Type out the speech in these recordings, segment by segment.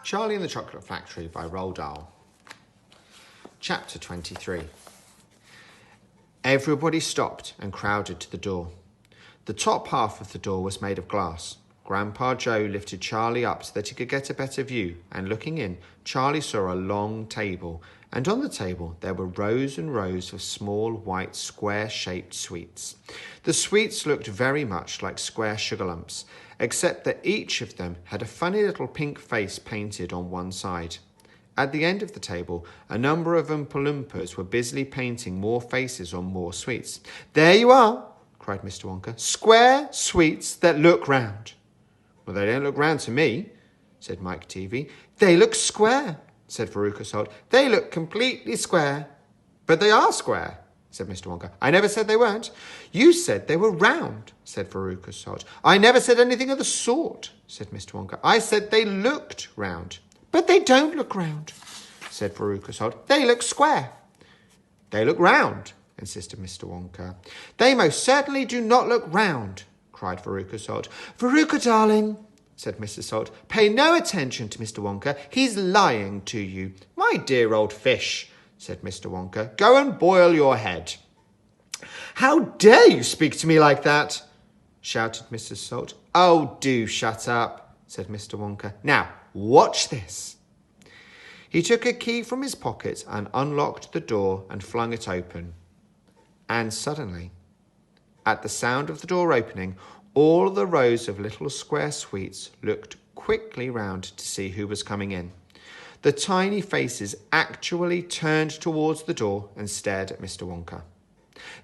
Charlie and the Chocolate Factory by Roald Dahl. Chapter 23. Everybody stopped and crowded to the door. The top half of the door was made of glass. Grandpa Joe lifted Charlie up so that he could get a better view, and looking in, Charlie saw a long table, and on the table there were rows and rows of small, white, square-shaped sweets. The sweets looked very much like square sugar lumps, except that each of them had a funny little pink face painted on one side. At the end of the table, a number of Oompa Loompas were busily painting more faces on more sweets. "There you are," cried Mr. Wonka. "Square sweets that look round." "Well, they don't look round to me," said Mike TV. "They look square," said Veruca Salt. "They look completely square." "But they are square," said Mr. Wonka. "I never said they weren't." "You said they were round," said Veruca Salt. "I never said anything of the sort," said Mr. Wonka. "I said they looked round." "But they don't look round," said Veruca Salt. "They look square." "They look round," insisted Mr. Wonka. "They most certainly do not look round," cried Veruca Salt. "Veruca, darling," said Mrs. Salt, "pay no attention to Mr. Wonka. He's lying to you." "My dear old fish," said Mr. Wonka, "go and boil your head." "How dare you speak to me like that?" shouted Mrs. Salt. "Oh, do shut up," said Mr. Wonka. "Now, watch this." He took a key from his pocket and unlocked the door and flung it open. And suddenly, at the sound of the door opening, all the rows of little square sweets looked quickly round to see who was coming in. The tiny faces actually turned towards the door and stared at Mr. Wonka.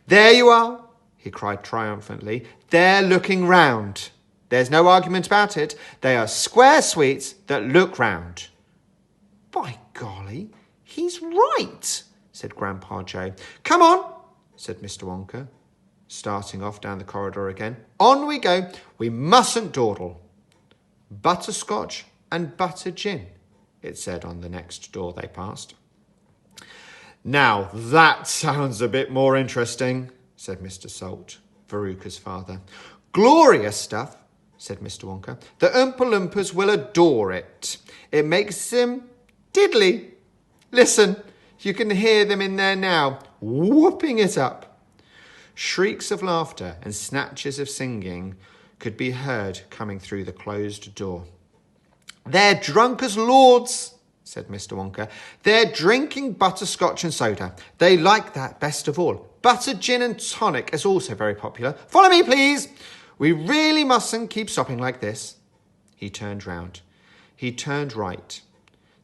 "There you are," he cried triumphantly. "They're looking round. There's no argument about it. They are square sweets that look round." "By golly, he's right," said Grandpa Joe. "Come on," said Mr. Wonka, starting off down the corridor again. "On we go. We mustn't dawdle." "Butterscotch and butter gin," it said on the next door they passed. "Now that sounds a bit more interesting," said Mr. Salt, Veruca's father. "Glorious stuff," said Mr. Wonka. "The Oompa Loompas will adore it. It makes them diddly. Listen, you can hear them in there now, whooping it up." Shrieks of laughter and snatches of singing could be heard coming through the closed door. "They're drunk as lords," said Mr. Wonka. "They're drinking butterscotch and soda. They like that best of all. Butter gin and tonic is also very popular. Follow me, please. We really mustn't keep stopping like this." He turned round. He turned right.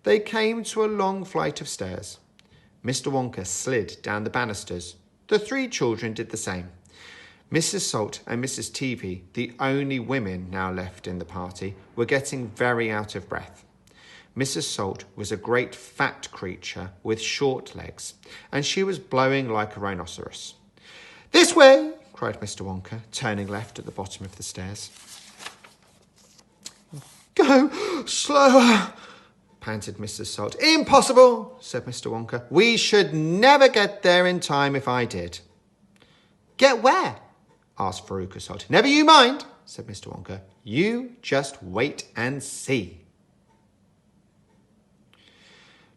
They came to a long flight of stairs. Mr. Wonka slid down the banisters. The three children did the same. Mrs. Salt and Mrs. TV, the only women now left in the party, were getting very out of breath. Mrs. Salt was a great fat creature with short legs, and she was blowing like a rhinoceros. "This way!" cried Mr. Wonka, turning left at the bottom of the stairs. "Go slower!" panted Mrs. Salt. "Impossible," said Mr. Wonka. "We should never get there in time if I did." "Get where?" asked Veruca Salt. "Never you mind," said Mr. Wonka. "You just wait and see."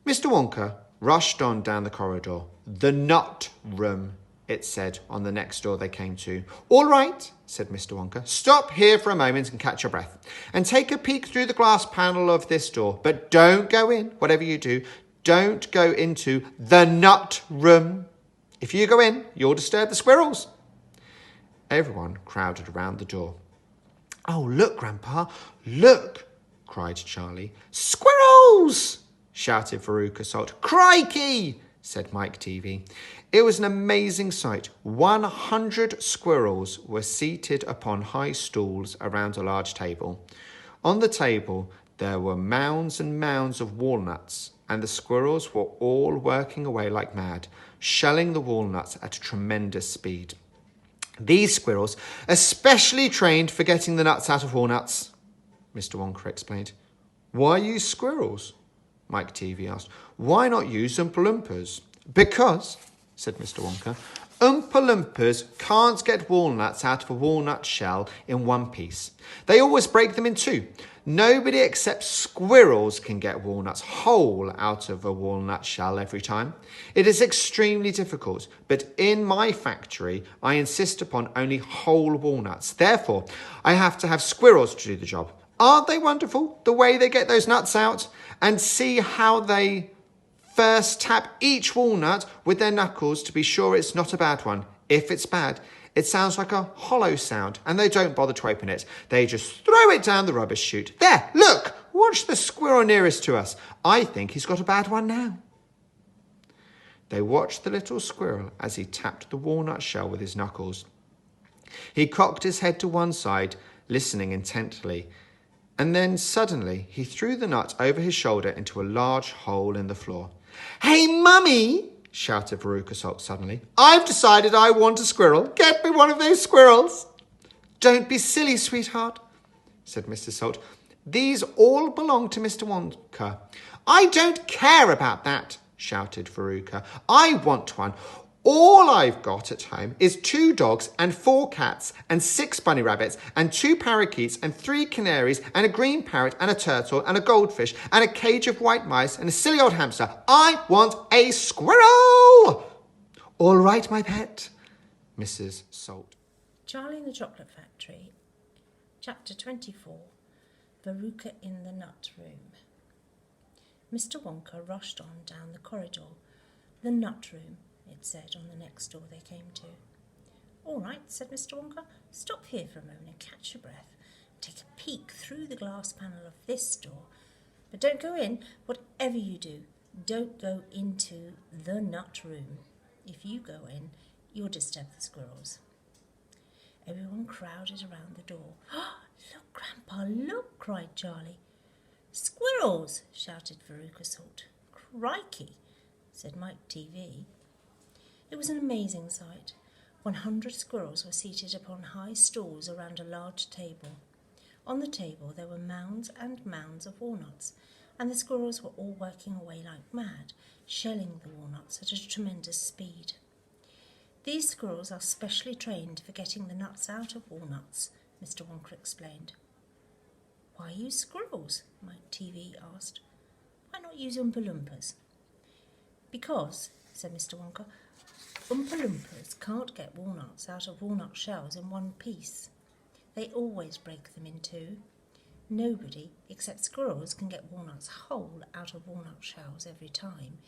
Mr. Wonka rushed on down the corridor. "The nut room," it said on the next door they came to. "All right," said Mr. Wonka. "Stop here for a moment and catch your breath. And take a peek through the glass panel of this door. But don't go in, whatever you do. Don't go into the nut room. If you go in, you'll disturb the squirrels." Everyone crowded around the door. "Oh, look, Grandpa, look," cried Charlie. "Squirrels!" shouted Veruca Salt. "Crikey!" said Mike TV. It was an amazing sight. 100 squirrels were seated upon high stools around a large table. On the table, there were mounds and mounds of walnuts, and the squirrels were all working away like mad, shelling the walnuts at a tremendous speed. "These squirrels are specially trained for getting the nuts out of walnuts," Mr. Wonka explained. "Why use squirrels?" Mike TV asked. "Why not use Oompa Loompas?" "Because," said Mr. Wonka, "Oompa Loompas can't get walnuts out of a walnut shell in one piece. They always break them in two. Nobody except squirrels can get walnuts whole out of a walnut shell every time. It is extremely difficult, but in my factory, I insist upon only whole walnuts. Therefore, I have to have squirrels to do the job. Aren't they wonderful, the way they get those nuts out? And see how they first tap each walnut with their knuckles to be sure it's not a bad one. If it's bad, it sounds like a hollow sound, and they don't bother to open it. They just throw it down the rubbish chute. There, look! Watch the squirrel nearest to us. I think he's got a bad one now. They watched the little squirrel as he tapped the walnut shell with his knuckles. He cocked his head to one side, listening intently, and then suddenly he threw the nut over his shoulder into a large hole in the floor. "Hey, Mummy!" shouted Veruca Salt suddenly. "I've decided I want a squirrel. Get me one of those squirrels." "Don't be silly, sweetheart," said Mr. Salt. "These all belong to Mr. Wonka." "I don't care about that," shouted Veruca. "I want one. All I've got at home is 2 dogs and 4 cats and 6 bunny rabbits and 2 parakeets and 3 canaries and a green parrot and a turtle and a goldfish and a cage of white mice and a silly old hamster. I want a squirrel!" "All right, my pet," Mrs. Salt. Charlie in the Chocolate Factory, Chapter 24, Veruca in the Nut Room. Mr. Wonka rushed on down the corridor. "The nut room," it said on the next door they came to. "All right," said Mr. Wonka. "Stop here for a moment and catch your breath. Take a peek through the glass panel of this door. But don't go in. Whatever you do, don't go into the nut room. If you go in, you'll disturb the squirrels." Everyone crowded around the door. "Look, Grandpa, look!" cried Charlie. "Squirrels!" shouted Veruca Salt. "Crikey!" said Mike TV. It was an amazing sight. 100 squirrels were seated upon high stools around a large table. On the table there were mounds and mounds of walnuts, and the squirrels were all working away like mad, shelling the walnuts at a tremendous speed. "These squirrels are specially trained for getting the nuts out of walnuts," Mr. Wonka explained. "Why use squirrels?" Mike TV asked. "Why not use Oompa Loompas?" "Because," said Mr. Wonka, "Oompa Loompas can't get walnuts out of walnut shells in one piece. They always break them in 2. Nobody, except squirrels, can get walnuts whole out of walnut shells every time.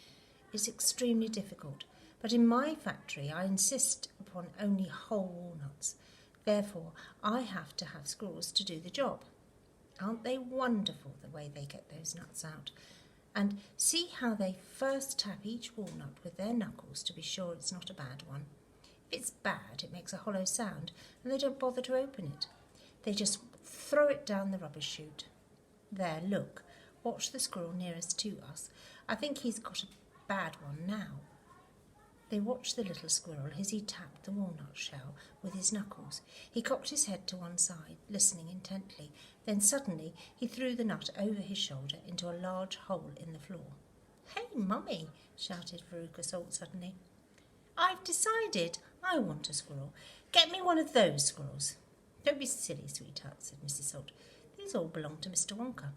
It's extremely difficult, but in my factory I insist upon only whole walnuts. Therefore, I have to have squirrels to do the job. Aren't they wonderful, the way they get those nuts out? And see how they first tap each walnut with their knuckles to be sure it's not a bad one. If it's bad, it makes a hollow sound, and they don't bother to open it. They just throw it down the rubbish chute. There, look, watch the squirrel nearest to us. I think he's got a bad one now." They watched the little squirrel as he tapped the walnut shell with his knuckles. He cocked his head to one side, listening intently. Then suddenly he threw the nut over his shoulder into a large hole in the floor. "Hey, Mummy!" shouted Veruca Salt suddenly. "I've decided I want a squirrel. Get me one of those squirrels." "Don't be silly, sweetheart," said Mrs. Salt. "These all belong to Mr. Wonka."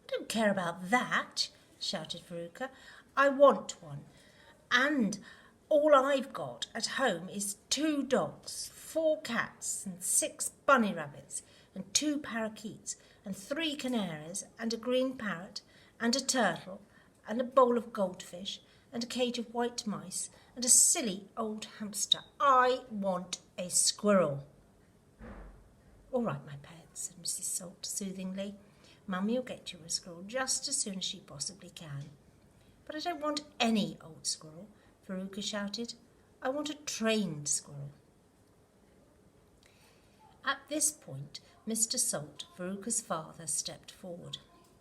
"I don't care about that," shouted Veruca. "I want one. And all I've got at home is 2 dogs, 4 cats and 6 bunny rabbits and 2 parakeets and 3 canaries and a green parrot and a turtle and a bowl of goldfish and a cage of white mice and a silly old hamster. I want a squirrel." "All right, my pet," said Mrs. Salt soothingly. "Mummy'll get you a squirrel just as soon as she possibly can." "But I don't want any old squirrel," Veruca shouted. "I want a trained squirrel." At this point, Mr. Salt, Veruca's father, stepped forward.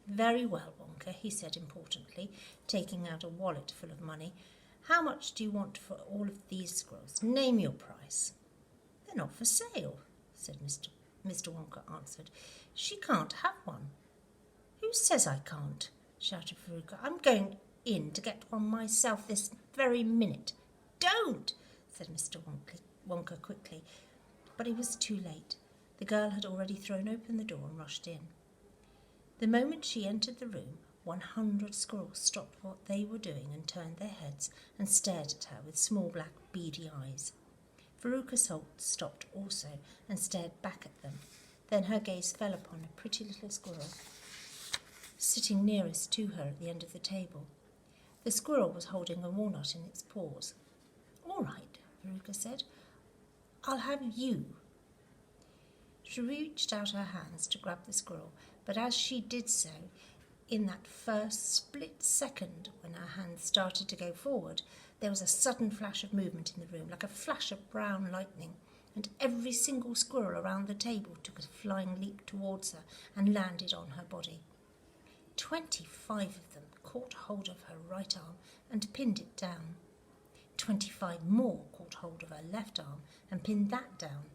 "Very well, Wonka," he said importantly, taking out a wallet full of money. "How much do you want for all of these squirrels? Name your price." "They're not for sale," said Mr. Wonka answered. "She can't have one." "Who says I can't?" shouted Veruca. "I'm going in to get one myself this very minute." "Don't!" said Mr. Wonka quickly. But it was too late. The girl had already thrown open the door and rushed in. The moment she entered the room, 100 squirrels stopped what they were doing and turned their heads and stared at her with small black beady eyes. Veruca Salt stopped also and stared back at them. Then her gaze fell upon a pretty little squirrel sitting nearest to her at the end of the table. The squirrel was holding a walnut in its paws. "All right," Veruca said. "I'll have you." She reached out her hands to grab the squirrel, but as she did so, in that first split second when her hands started to go forward, there was a sudden flash of movement in the room, like a flash of brown lightning, and every single squirrel around the table took a flying leap towards her and landed on her body. 25 of them caught hold of her right arm and pinned it down. 25 more caught hold of her left arm and pinned that down.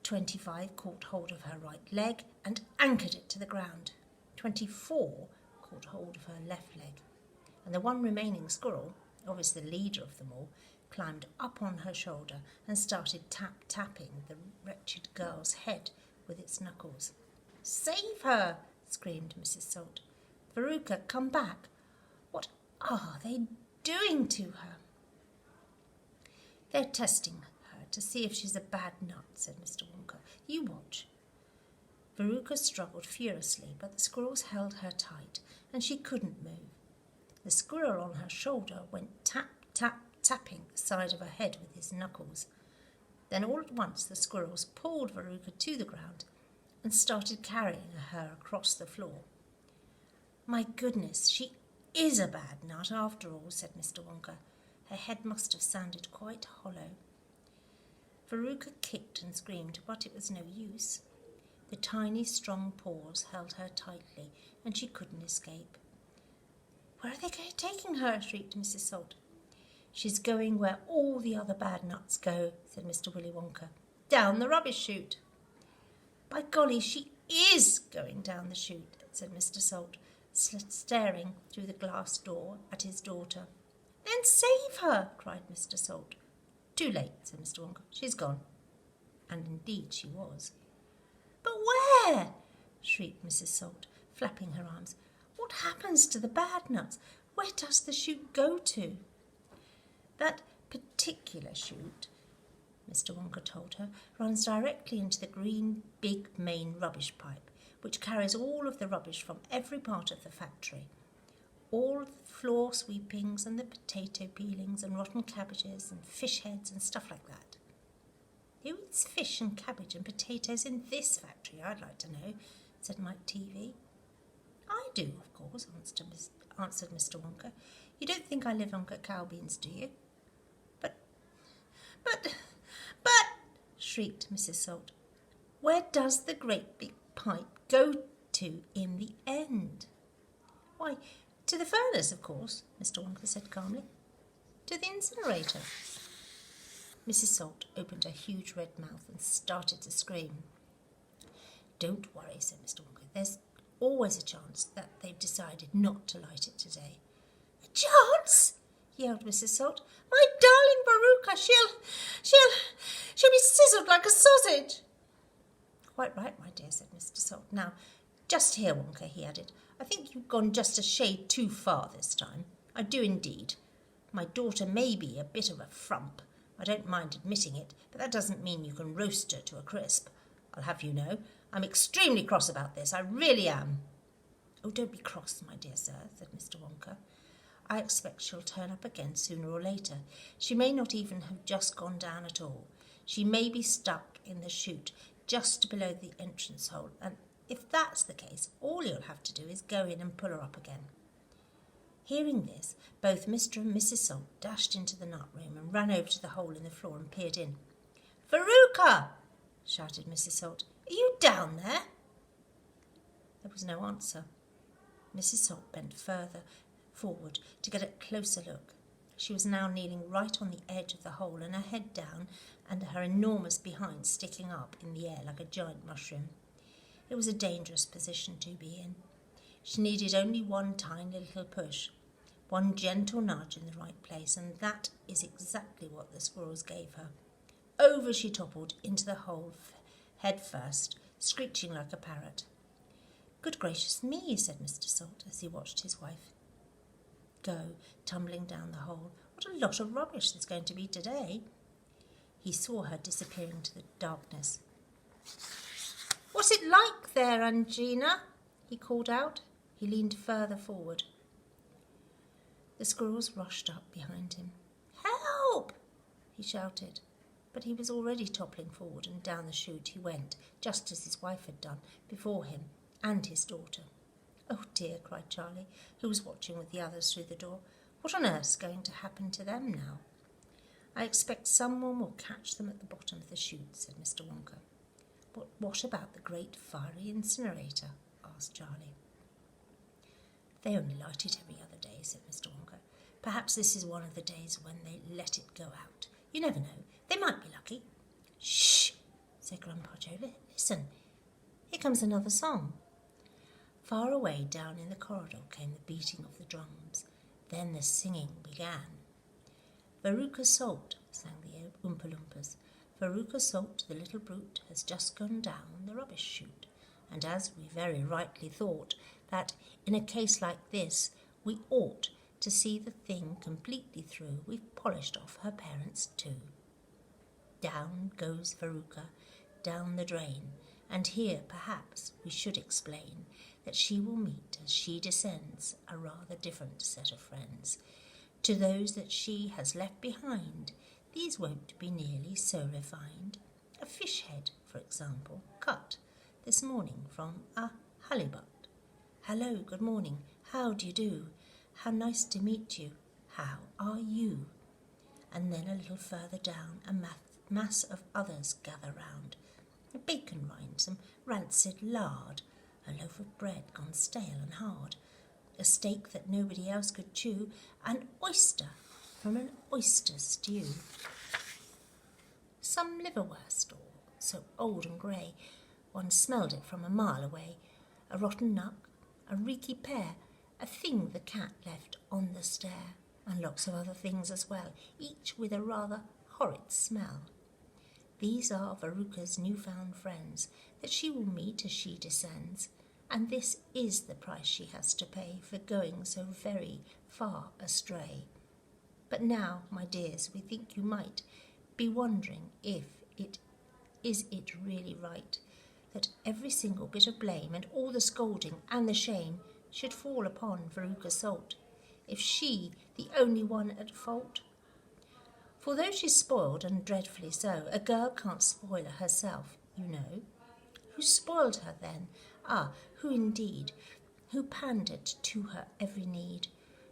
25 caught hold of her right leg and anchored it to the ground. 24 caught hold of her left leg. And the one remaining squirrel, obviously the leader of them all, climbed up on her shoulder and started tapping the wretched girl's head with its knuckles. "Save her!" screamed Mrs. Salt. "Veruca, come back! What are they doing to her?" "They're testing her to see if she's a bad nut," said Mr. Wonka. "You watch." Veruca struggled furiously, but the squirrels held her tight, and she couldn't move. The squirrel on her shoulder went tap, tap, tapping the side of her head with his knuckles. Then all at once the squirrels pulled Veruca to the ground and started carrying her across the floor. "My goodness, she is a bad nut after all," said Mr. Wonka. Her head must have sounded quite hollow. Veruca kicked and screamed, but it was no use. The tiny, strong paws held her tightly, and she couldn't escape. "Where are they taking her?" shrieked Mrs. Salt. "She's going where all the other bad nuts go," said Mr. Willy Wonka. "Down the rubbish chute." "By golly, she is going down the chute," said Mr. Salt, staring through the glass door at his daughter. "Then save her!" cried Mr. Salt. "Too late," said Mr. Wonka. "She's gone." And indeed she was. "But where?" shrieked Mrs. Salt, flapping her arms. "What happens to the bad nuts? Where does the chute go to?" "That particular chute," Mr. Wonka told her, "runs directly into the green, big main rubbish pipe, which carries all of the rubbish from every part of the factory. All the floor sweepings and the potato peelings and rotten cabbages and fish heads and stuff like that." "Who eats fish and cabbage and potatoes in this factory, I'd like to know," said Mike TV. "I do, of course," answered Mr. Wonka. "You don't think I live on cacao beans, do you?" But, shrieked Mrs. Salt, "where does the great big pipe go to in the end?" "Why, to the furnace, of course," Mr. Wonka said calmly. "To the incinerator." Mrs. Salt opened her huge red mouth and started to scream. "Don't worry," said Mr. Wonka. "There's always a chance that they've decided not to light it today." "A chance?" yelled Mrs. Salt. "My darling Veruca, she'll be sizzled like a sausage." "Quite right, my dear," said Mr. Salt. "Now, just here, Wonka," he added. "I think you've gone just a shade too far this time. I do indeed. My daughter may be a bit of a frump. I don't mind admitting it, but that doesn't mean you can roast her to a crisp. I'll have you know, I'm extremely cross about this. I really am." "Oh, don't be cross, my dear sir," said Mr. Wonka. "I expect she'll turn up again sooner or later. She may not even have just gone down at all. She may be stuck in the chute just below the entrance hole, and if that's the case, all you'll have to do is go in and pull her up again." Hearing this, both Mr. and Mrs. Salt dashed into the nut room and ran over to the hole in the floor and peered in. "Veruca!" shouted Mrs. Salt. "Are you down there?" There was no answer. Mrs. Salt bent further forward to get a closer look. She was now kneeling right on the edge of the hole, and her head down and her enormous behind sticking up in the air like a giant mushroom. It was a dangerous position to be in. She needed only one tiny little push, one gentle nudge in the right place, and that is exactly what the squirrels gave her. Over she toppled into the hole head first, screeching like a parrot. Good gracious me, said Mr. Salt as he watched his wife go tumbling down the hole. What a lot of rubbish there's going to be today. He saw her disappearing into the darkness. What's it like there, Angina? He called out. He leaned further forward. The squirrels rushed up behind him. Help! He shouted. But he was already toppling forward, and down the chute he went, just as his wife had done before him, and his daughter. Oh dear, cried Charlie, who was watching with the others through the door. What on earth's going to happen to them now? I expect someone will catch them at the bottom of the chute, said Mr. Wonka. But what about the great fiery incinerator? Asked Charlie. They only light it every other day, said Mr. Wonka. Perhaps this is one of the days when they let it go out. You never know. They might be lucky. Shh, said Grandpa Joe. Listen, here comes another song. Far away down in the corridor came the beating of the drums. Then the singing began. Veruca Salt, sang the Oompa Loompas. Veruca Salt, the little brute, has just gone down the rubbish chute. And as we very rightly thought that in a case like this we ought to see the thing completely through, we've polished off her parents too. Down goes Veruca, down the drain, and here perhaps we should explain that she will meet as she descends a rather different set of friends. To those that she has left behind, these won't be nearly so refined. A fish head, for example, cut this morning from a halibut. Hello, good morning, how do you do? How nice to meet you. How are you? And then a little further down, a mass of others gather round. A bacon rind, some rancid lard, a loaf of bread gone stale and hard, a steak that nobody else could chew, an oyster from an oyster stew. Some liverwurst, or so old and grey, one smelled it from a mile away, a rotten nut, a reeky pear, a thing the cat left on the stair, and lots of other things as well, each with a rather horrid smell. These are Veruca's newfound friends that she will meet as she descends, and this is the price she has to pay for going so very far astray. But now, my dears, we think you might be wondering if it really right that every single bit of blame and all the scolding and the shame should fall upon Veruca Salt, if she the only one at fault? For though she's spoiled, and dreadfully so, a girl can't spoil her herself, you know. Who spoiled her then? Ah, who indeed? Who pandered to her every need?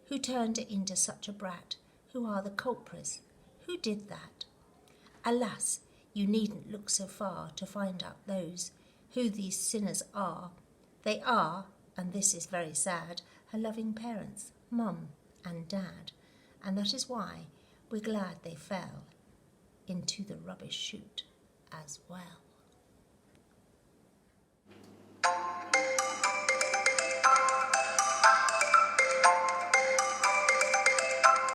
Who turned her into such a brat? Who are the culprits? Who did that? Alas, you needn't look so far to find out who these sinners are. They are, and this is very sad, her loving parents, Mum and Dad, and that is why we're glad they fell into the rubbish chute as well.